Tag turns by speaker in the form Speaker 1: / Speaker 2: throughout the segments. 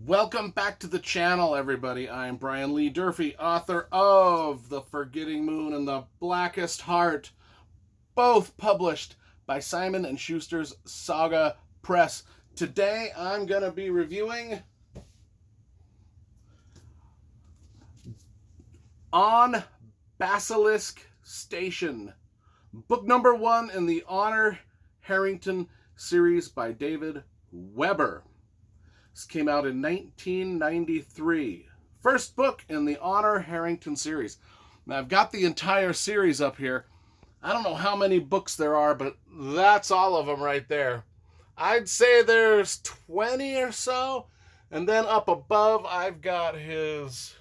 Speaker 1: Welcome back to the channel, everybody. I'm Brian Lee Durfee, author of The Forgetting Moon and The Blackest Heart, both published by Simon & Schuster's Saga Press. Today, I'm going to be reviewing On Basilisk Station, book number 1 in the Honor Harrington series by David Weber. This came out in 1993. First book in the Honor Harrington series. Now, I've got the entire series up here. I don't know how many books there are, but that's all of them right there. I'd say there's 20 or so. And then up above, I've got his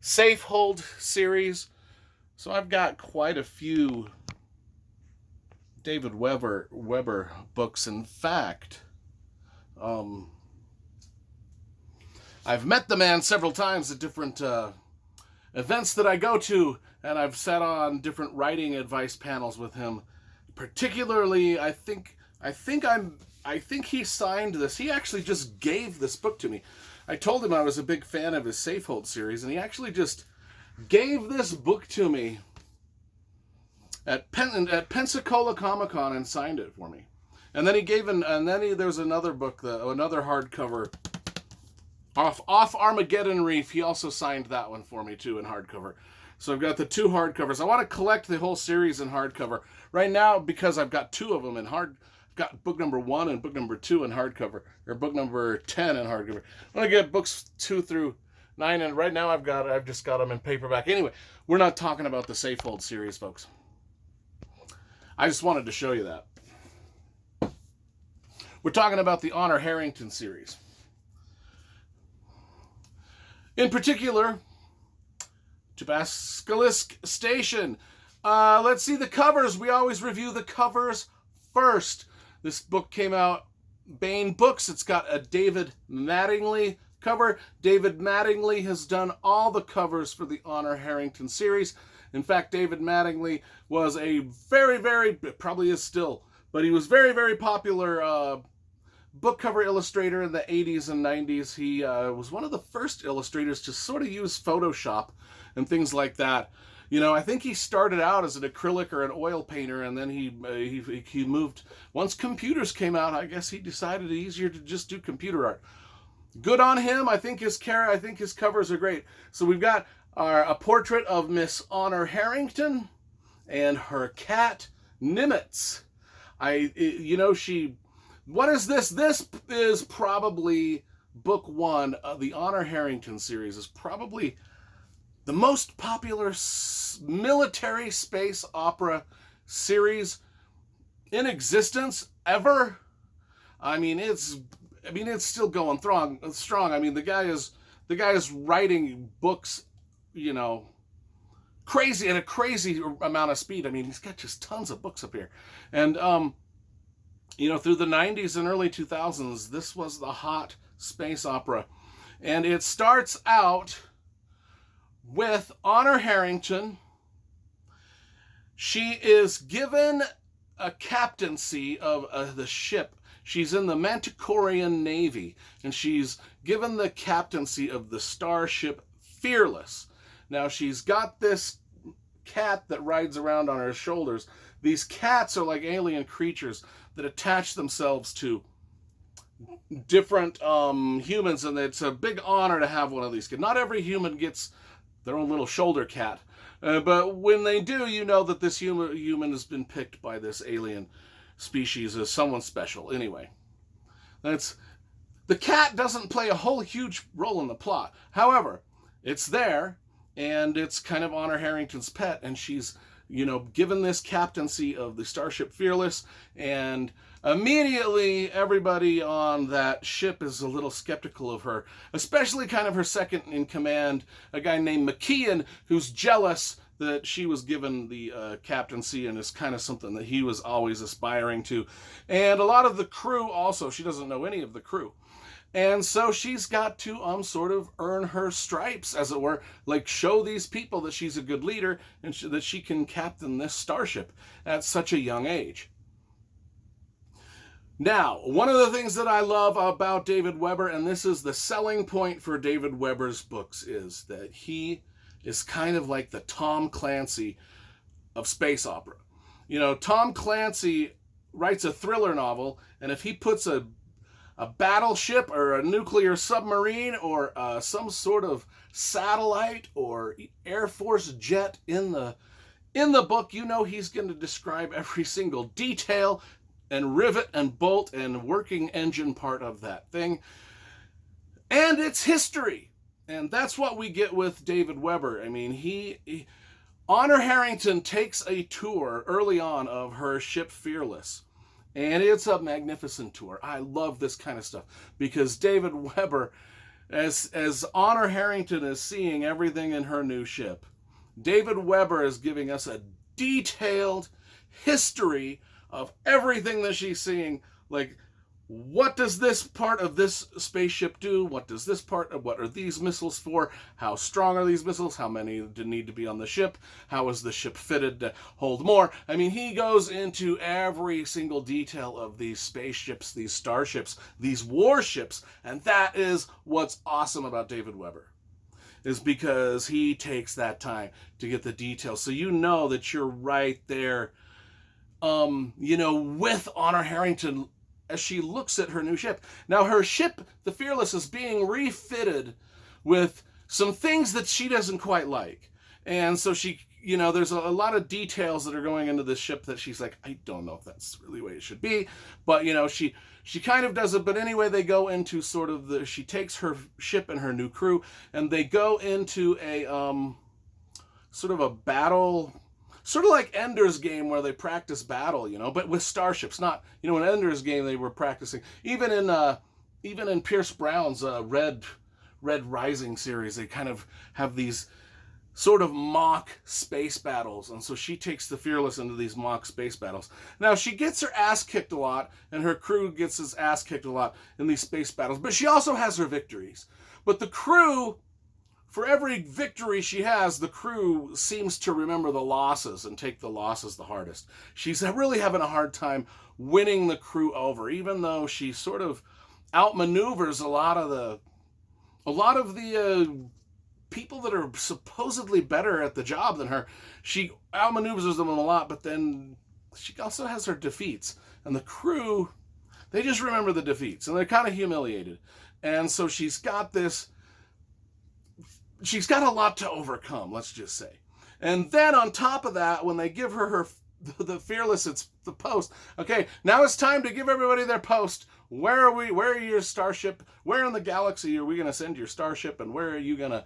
Speaker 1: Safehold series. So I've got quite a few David Weber books. In fact, I've met the man several times at different events that I go to, and I've sat on different writing advice panels with him. Particularly, I think he signed this. He actually just gave this book to me. I told him I was a big fan of his Safehold series, and he actually just gave this book to me at Pensacola Comic-Con and signed it for me. And then there's another book, another hardcover. Off Armageddon Reef, he also signed that one for me too in hardcover. So I've got the two hardcovers. I want to collect the whole series in hardcover. Right now, because I've got two of them in I've got book number 1 and book number 2 in hardcover, or book number 10 in hardcover. I want to get books 2 through 9, and right now I've just got them in paperback. Anyway, we're not talking about the Safehold series, folks. I just wanted to show you that. We're talking about the Honor Harrington series. In particular, Basilisk Station. Let's see the covers. We always review the covers first. This book came out Baen Books. It's got a David Mattingly cover. David Mattingly has done all the covers for the Honor Harrington series. In fact, David Mattingly was a probably is still, but he was very popular book cover illustrator in the 80s and 90s. He was one of the first illustrators to sort of use Photoshop and things like that. You know, I think he started out as an acrylic or an oil painter, and then he moved. Once computers came out, I guess he decided it's easier to just do computer art. Good on him. I think his covers are great. So we've got a portrait of Miss Honor Harrington and her cat Nimitz. What is this? This is probably book 1 of the Honor Harrington series. Is probably the most popular military space opera series in existence ever. I mean, it's still going strong. I mean, the guy is writing books, you know, at a crazy amount of speed. I mean, he's got just tons of books up here, and you know, through the 90s and early 2000s, this was the hot space opera. And it starts out with Honor Harrington. She is given a captaincy of the ship. She's in the Manticorian Navy, and she's given the captaincy of the starship Fearless. Now, she's got this cat that rides around on her shoulders. These cats are like alien creatures that attach themselves to different humans, and it's a big honor to have one of these kids. Not every human gets their own little shoulder cat, but when they do, you know that this human has been picked by this alien species as someone special. Anyway, the cat doesn't play a whole huge role in the plot. However, it's there, and it's kind of Honor Harrington's pet, and she's, you know, given this captaincy of the Starship Fearless, and immediately everybody on that ship is a little skeptical of her, especially kind of her second in command, a guy named McKeon, who's jealous that she was given the captaincy, and is kind of something that he was always aspiring to. And a lot of the crew also, she doesn't know any of the crew. And so she's got to sort of earn her stripes, as it were, like show these people that she's a good leader and that she can captain this starship at such a young age. Now, one of the things that I love about David Weber, and this is the selling point for David Weber's books, is that he is kind of like the Tom Clancy of space opera. You know, Tom Clancy writes a thriller novel, and if he puts a battleship or a nuclear submarine or some sort of satellite or Air Force jet in the book, you know he's going to describe every single detail and rivet and bolt and working engine part of that thing. And it's history. And that's what we get with David Weber. I mean, Honor Harrington takes a tour early on of her ship Fearless. And it's a magnificent tour. I love this kind of stuff because David Weber, as Honor Harrington is seeing everything in her new ship, David Weber is giving us a detailed history of everything that she's seeing. Like, what does this part of this spaceship do? What does this part of, what are these missiles for? How strong are these missiles? How many need to be on the ship? How is the ship fitted to hold more? I mean, he goes into every single detail of these spaceships, these starships, these warships, and that is what's awesome about David Weber, is because he takes that time to get the details. So you know that you're right there, with Honor Harrington as she looks at her new ship. Now, her ship, the Fearless, is being refitted with some things that she doesn't quite like. And so she, there's a lot of details that are going into this ship that she's like, I don't know if that's really the way it should be. But, she kind of does it. But anyway, they go into sort of she takes her ship and her new crew, and they go into a sort of a battle, sort of like Ender's Game where they practice battle, but with starships. Not, in Ender's Game they were practicing. Even in Pierce Brown's Red Rising series, they kind of have these sort of mock space battles. And so she takes the Fearless into these mock space battles. Now, she gets her ass kicked a lot, and her crew gets his ass kicked a lot in these space battles. But she also has her victories. But the crew, for every victory she has, the crew seems to remember the losses and take the losses the hardest. She's really having a hard time winning the crew over, even though she sort of outmaneuvers a lot of the people that are supposedly better at the job than her. She outmaneuvers them a lot, but then she also has her defeats. And the crew, they just remember the defeats, and they're kind of humiliated. And so she's got a lot to overcome, let's just say. And then on top of that, when they give her the Fearless, it's the post. Okay, now it's time to give everybody their post. Where are your starship? Where in the galaxy are we going to send your starship? And where are you going to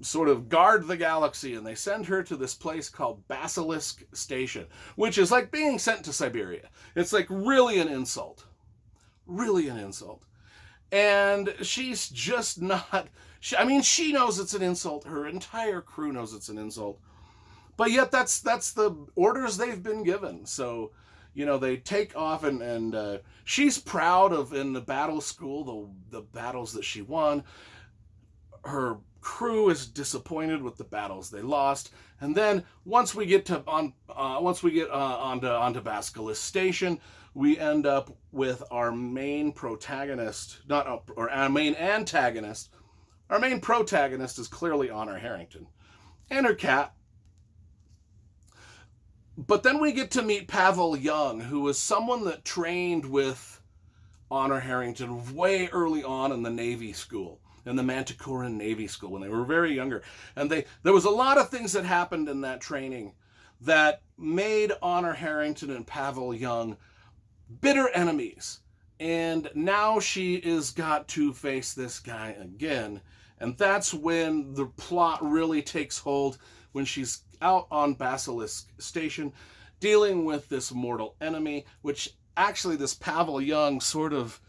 Speaker 1: sort of guard the galaxy? And they send her to this place called Basilisk Station, which is like being sent to Siberia. It's like really an insult. Really an insult. And she's just not... she knows it's an insult. Her entire crew knows it's an insult. But yet that's the orders they've been given. So, they take off, and she's proud of, in the battle school, the battles that she won. Her crew is disappointed with the battles they lost. And then once we get onto Basilisk Station, we end up with our main protagonist, our main antagonist. Our main protagonist is clearly Honor Harrington and her cat. But then we get to meet Pavel Young, who was someone that trained with Honor Harrington way early on in the Navy school, in the Manticoran Navy School, when they were very younger. And there was a lot of things that happened in that training that made Honor Harrington and Pavel Young bitter enemies. And now she is got to face this guy again. And that's when the plot really takes hold, when she's out on Basilisk Station dealing with this mortal enemy, which actually this Pavel Young sort of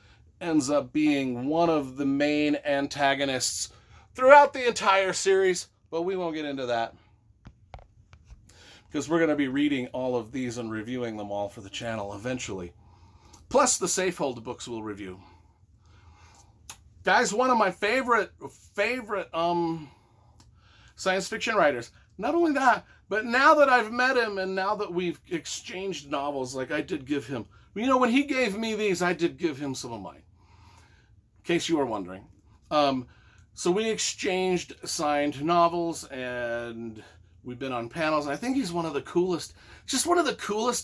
Speaker 1: ends up being one of the main antagonists throughout the entire series. But we won't get into that, because we're going to be reading all of these and reviewing them all for the channel eventually. Plus the Safehold books we'll review. Guys, one of my favorite science fiction writers. Not only that, but now that I've met him and now that we've exchanged novels, like I did give him You know, when he gave me these, I did give him some of mine, in case you were wondering. So we exchanged signed novels, and we've been on panels, and I think he's one of the coolest,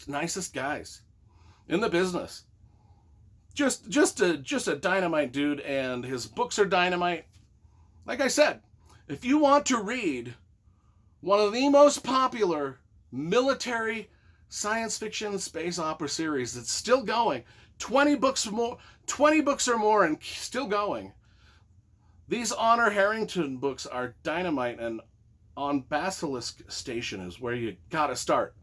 Speaker 1: nicest guys in the business. Just a dynamite dude, and his books are dynamite. Like I said, if you want to read one of the most popular military science fiction space opera series that's still going, 20 books or more and still going, these Honor Harrington books are dynamite, and On Basilisk Station is where you gotta start.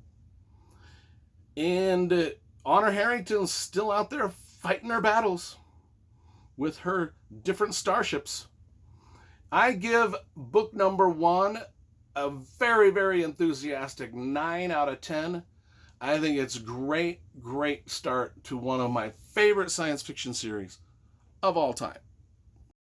Speaker 1: And Honor Harrington's still out there fighting her battles with her different starships. I give book number 1 a very, very enthusiastic 9 out of 10. I think it's great start to one of my favorite science fiction series of all time.